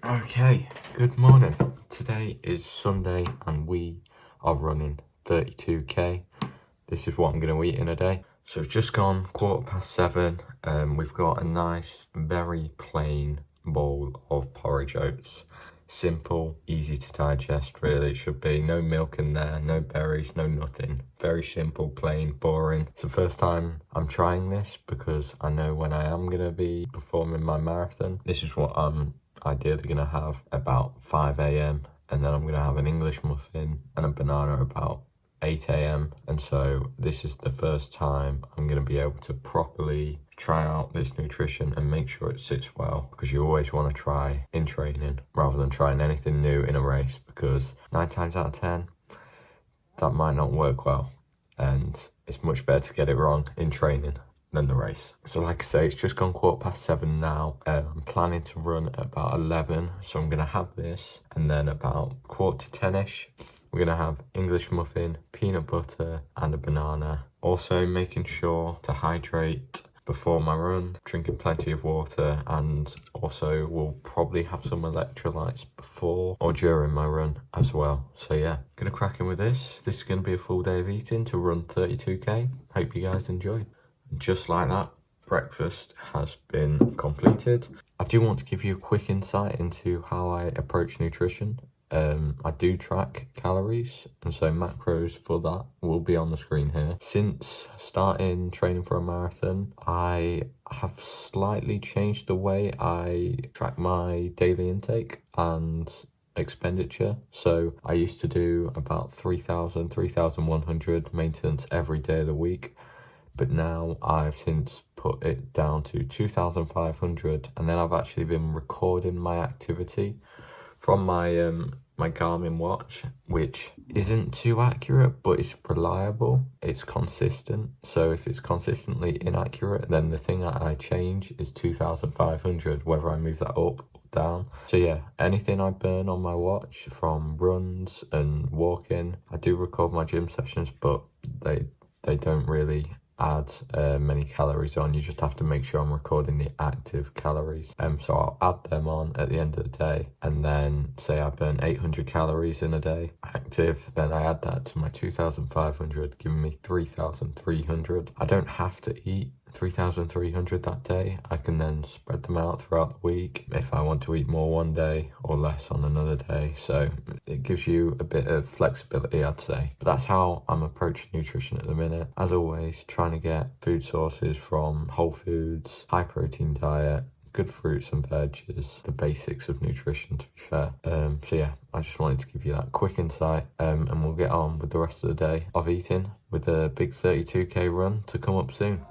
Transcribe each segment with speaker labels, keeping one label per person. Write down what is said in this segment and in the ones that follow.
Speaker 1: Okay, good morning. Today is Sunday and we are running 32k. This is what I'm going to eat in a day. So it's just gone 7:15. We've got a nice, very plain bowl of porridge oats. Simple, easy to digest, really. It should be. No milk in there, no berries, no nothing. Very simple, plain, boring. It's the first time I'm trying this because I know when I am going to be performing my marathon, this is what I'm ideally going to have about 5 a.m. and then I'm going to have an English muffin and a banana about 8 a.m. and so this is the first time I'm going to be able to properly try out this nutrition and make sure it sits well, because you always want to try in training rather than trying anything new in a race, because 9 times out of 10 that might not work well, and it's much better to get it wrong in training than the race. So like I say, it's just gone 7:15 now. I'm planning to run at about 11, so I'm gonna have this, and then about 10:15ish we're gonna have English muffin, peanut butter and a banana. Also making sure to hydrate before my run, drinking plenty of water, and also we'll probably have some electrolytes before or during my run as well. So yeah, gonna crack in with this. This is gonna be a full day of eating to run 32k. Hope you guys enjoy. Just like that, breakfast has been completed. I do want to give you a quick insight into how I approach nutrition. I do track calories, and so macros for that will be on the screen here. Since starting training for a marathon, I have slightly changed the way I track my daily intake and expenditure. So I used to do about 3,100 maintenance every day of the week, but now I've since put it down to 2,500, and then I've actually been recording my activity from my my Garmin watch, which isn't too accurate, but it's reliable, it's consistent. So if it's consistently inaccurate, then the thing that I change is 2,500, whether I move that up or down. So yeah, anything I burn on my watch from runs and walking, I do record my gym sessions, but they don't really add many calories on. You just have to make sure I'm recording the active calories. So I'll add them on at the end of the day, and then say I burn 800 calories in a day active, then I add that to my 2,500, giving me 3,300. I don't have to eat 3,300 that day. I can then spread them out throughout the week if I want to eat more one day or less on another day. So it gives you a bit of flexibility, I'd say. But that's how I'm approaching nutrition at the minute. As always, trying to get food sources from whole foods, high protein diet, good fruits and veggies, the basics of nutrition, to be fair. So yeah, I just wanted to give you that quick insight, and we'll get on with the rest of the day of eating with a big 32k run to come up soon.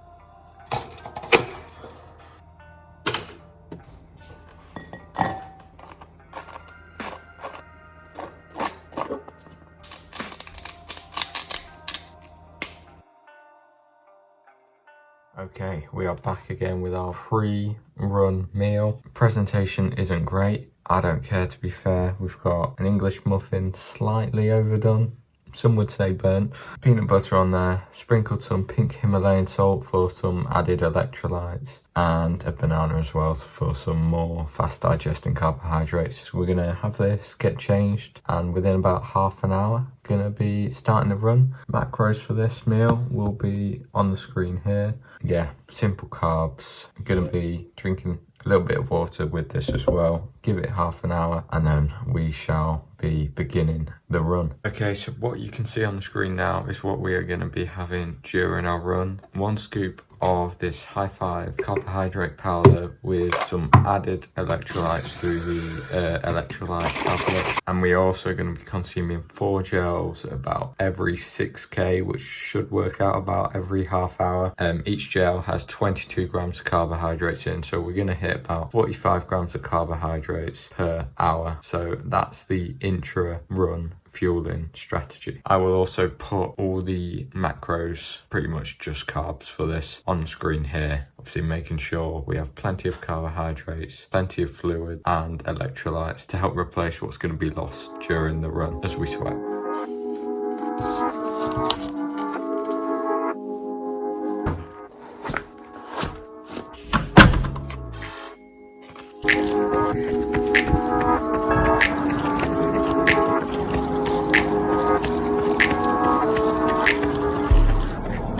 Speaker 1: Okay, we are back again with our pre-run meal. Presentation isn't great. I don't care, to be fair. We've got an English muffin, slightly overdone. Some would say burnt. Peanut butter on there, sprinkled some pink Himalayan salt for some added electrolytes, and a banana as well for some more fast digesting carbohydrates. We're gonna have this, get changed, and within about half an hour, gonna be starting the run. Macros for this meal will be on the screen here. Yeah, simple carbs. I'm gonna be drinking a little bit of water with this as well. Give it half an hour and then we shall be beginning the run. Okay, so what you can see on the screen now is what we are going to be having during our run. 1 scoop of this High Five carbohydrate powder with some added electrolytes through the electrolyte tablet. And we're also going to be consuming 4 gels about every 6k, which should work out about every half hour. Each gel has 22 grams of carbohydrates in, so we're going to hit about 45 grams of carbohydrates per hour. So that's the intra-run fueling strategy. I will also put all the macros, pretty much just carbs for this, on the screen here. Obviously making sure we have plenty of carbohydrates, plenty of fluid and electrolytes to help replace what's going to be lost during the run as we sweat.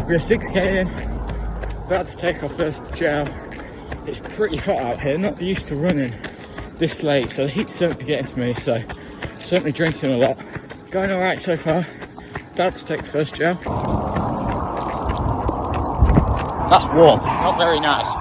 Speaker 2: We're 6k in, about to take our first gel. It's pretty hot out here, not used to running this late, so the heat's certainly getting to me, so certainly drinking a lot. Going alright so far, about to take the first gel. That's warm, not very nice.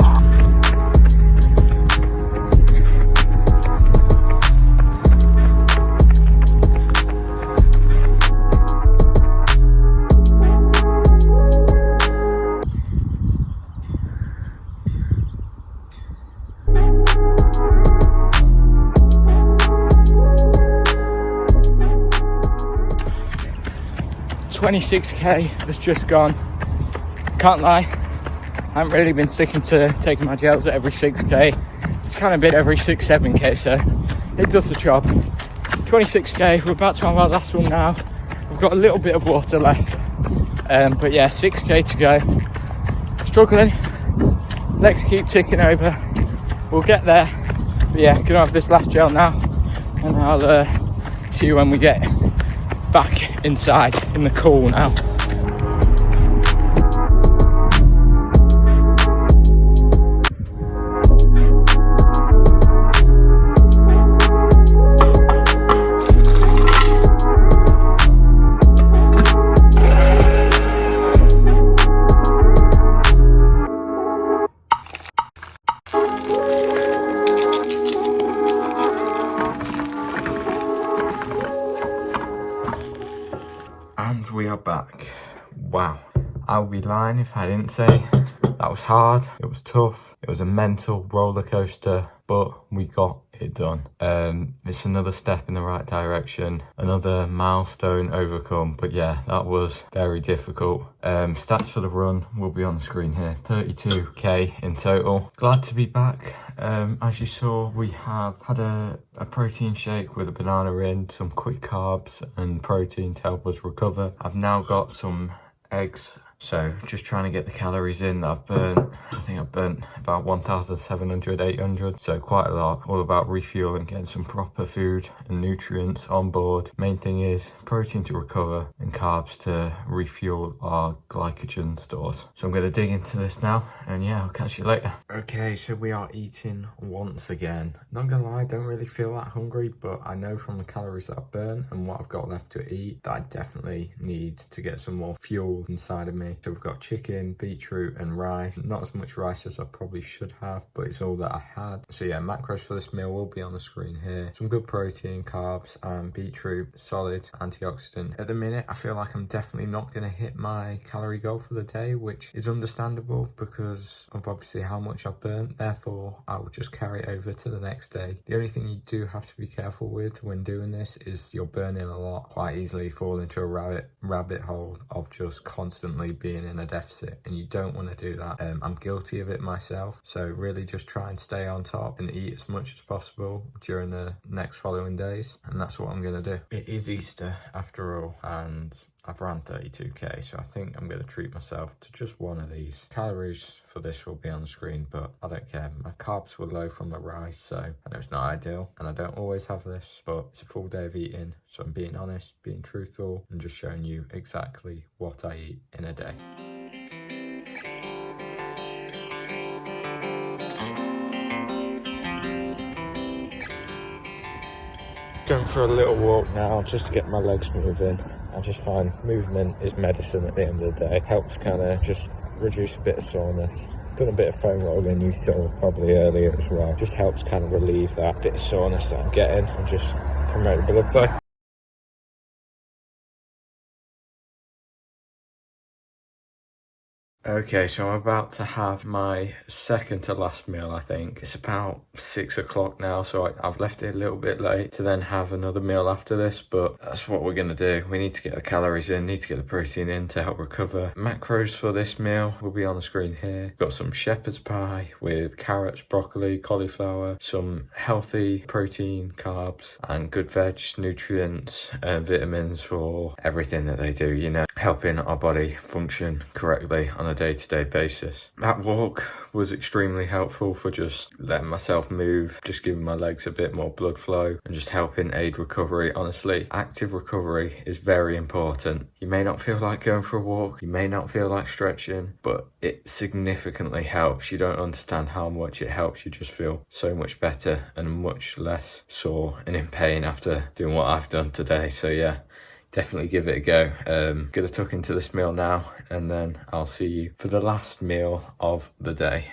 Speaker 2: $26k has just gone. Can't lie, I haven't really been sticking to taking my gels at every 6k. It's kind of been every 6-7k, so it does the job. 26k, we're about to have our last one now. We've got a little bit of water left, but yeah, 6k to go. Struggling, legs keep ticking over. We'll get there, but yeah, gonna have this last gel now, and I'll see you when we get back inside in the cool now.
Speaker 1: And we are back. Wow. I would be lying if I didn't say that was hard, it was tough, it was a mental roller coaster, but we got it done. It's another step in the right direction, another milestone overcome, but yeah, that was very difficult. Stats for the run will be on the screen here. 32k in total. Glad to be back. As you saw, we have had a protein shake with a banana in, some quick carbs and protein to help us recover. I've now got some eggs, so just trying to get the calories in that I've burnt. I think I've burnt about 1,700, 800, so quite a lot. All about refueling, getting some proper food and nutrients on board. Main thing is protein to recover and carbs to refuel our glycogen stores. So I'm going to dig into this now, and yeah, I'll catch you later. Okay, so we are eating once again. Not gonna lie, I don't really feel that hungry, but I know from the calories that I've burnt and what I've got left to eat that I definitely need to get some more fuel inside of me. So we've got chicken, beetroot and rice. Not as much rice as I probably should have, but it's all that I had. So yeah, macros for this meal will be on the screen here. Some good protein, carbs and beetroot, solid antioxidant. At the minute, I feel like I'm definitely not going to hit my calorie goal for the day, which is understandable because of obviously how much I've burnt. Therefore, I will just carry it over to the next day. The only thing you do have to be careful with when doing this is you're burning a lot. Quite easily fall into a rabbit hole of just constantly being in a deficit, and you don't want to do that. I'm guilty of it myself, so really just try and stay on top and eat as much as possible during the next following days, and that's what I'm going to do. It is Easter after all, and I've ran 32k, so I think I'm going to treat myself to just one of these. Calories for this will be on the screen, but I don't care. My carbs were low from the rice, so I know it's not ideal, and I don't always have this, but it's a full day of eating, so I'm being honest, being truthful, and just showing you exactly what I eat in a day. Going for a little walk now just to get my legs moving. I just find movement is medicine at the end of the day. Helps kind of just reduce a bit of soreness. Done a bit of foam rolling, you saw probably earlier as well. Just helps kind of relieve that bit of soreness that I'm getting and just promote the blood flow. Okay, so I'm about to have my second to last meal, I think. It's about 6 o'clock now, so I've left it a little bit late to then have another meal after this, but that's what we're going to do. We need to get the calories in, need to get the protein in to help recover. Macros for this meal will be on the screen here. Got some shepherd's pie with carrots, broccoli, cauliflower, some healthy protein, carbs, and good veg, nutrients, and vitamins for everything that they do, you know, helping our body function correctly on a a day-to-day basis. That walk was extremely helpful for just letting myself move, just giving my legs a bit more blood flow and just helping aid recovery. Honestly, active recovery is very important. You may not feel like going for a walk, you may not feel like stretching, but it significantly helps. You don't understand how much it helps. You just feel so much better and much less sore and in pain after doing what I've done today. So yeah, definitely give it a go. Gonna tuck into this meal now, and then I'll see you for the last meal of the day.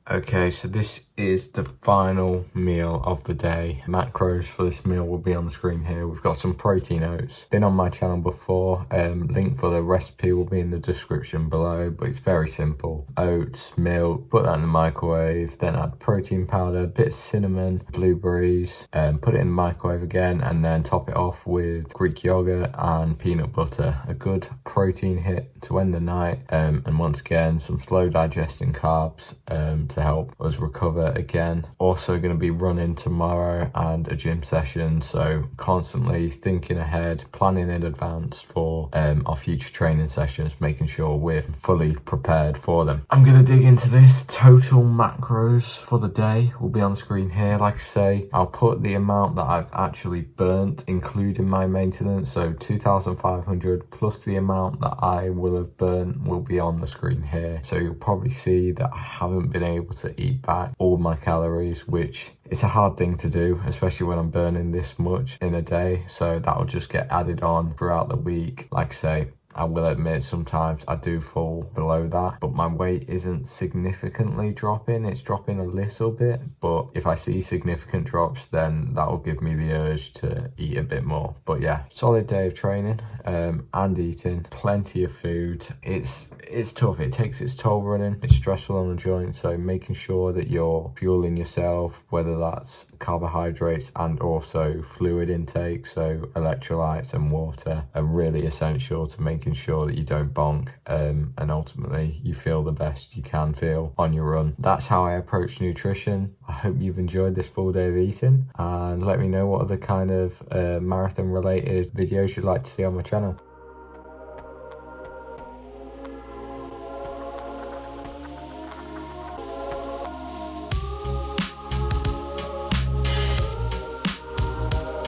Speaker 1: Okay, so this is the final meal of the day. Macros for this meal will be on the screen here. We've got some protein oats. Been on my channel before. Link for the recipe will be in the description below, but it's very simple. Oats, milk, put that in the microwave, then add protein powder, a bit of cinnamon, blueberries, put it in the microwave again, and then top it off with Greek yogurt and peanut butter. A good protein hit to end the night, and once again, some slow digesting carbs to help us recover again. Also going to be running tomorrow and a gym session, so constantly thinking ahead, planning in advance for our future training sessions, making sure we're fully prepared for them. I'm going to dig into this. Total macros for the day will be on the screen here. Like I say, I'll put the amount that I've actually burnt, including my maintenance, so 2,500 plus the amount that I will have burnt will be on the screen here. So you'll probably see that I haven't been able to eat back all my calories, which it's a hard thing to do, especially when I'm burning this much in a day. So that'll just get added on throughout the week. Like I say, I will admit sometimes I do fall below that, but my weight isn't significantly dropping. It's dropping a little bit, but if I see significant drops, then that will give me the urge to eat a bit more. But yeah, solid day of training and eating, plenty of food. It's tough. It takes its toll running. It's stressful on the joint, so making sure that you're fueling yourself, whether that's carbohydrates and also fluid intake, so electrolytes and water, are really essential to making sure that you don't bonk and ultimately you feel the best you can feel on your run. That's how I approach nutrition. I hope you've enjoyed this full day of eating, and let me know what other kind of marathon related videos you'd like to see on my channel.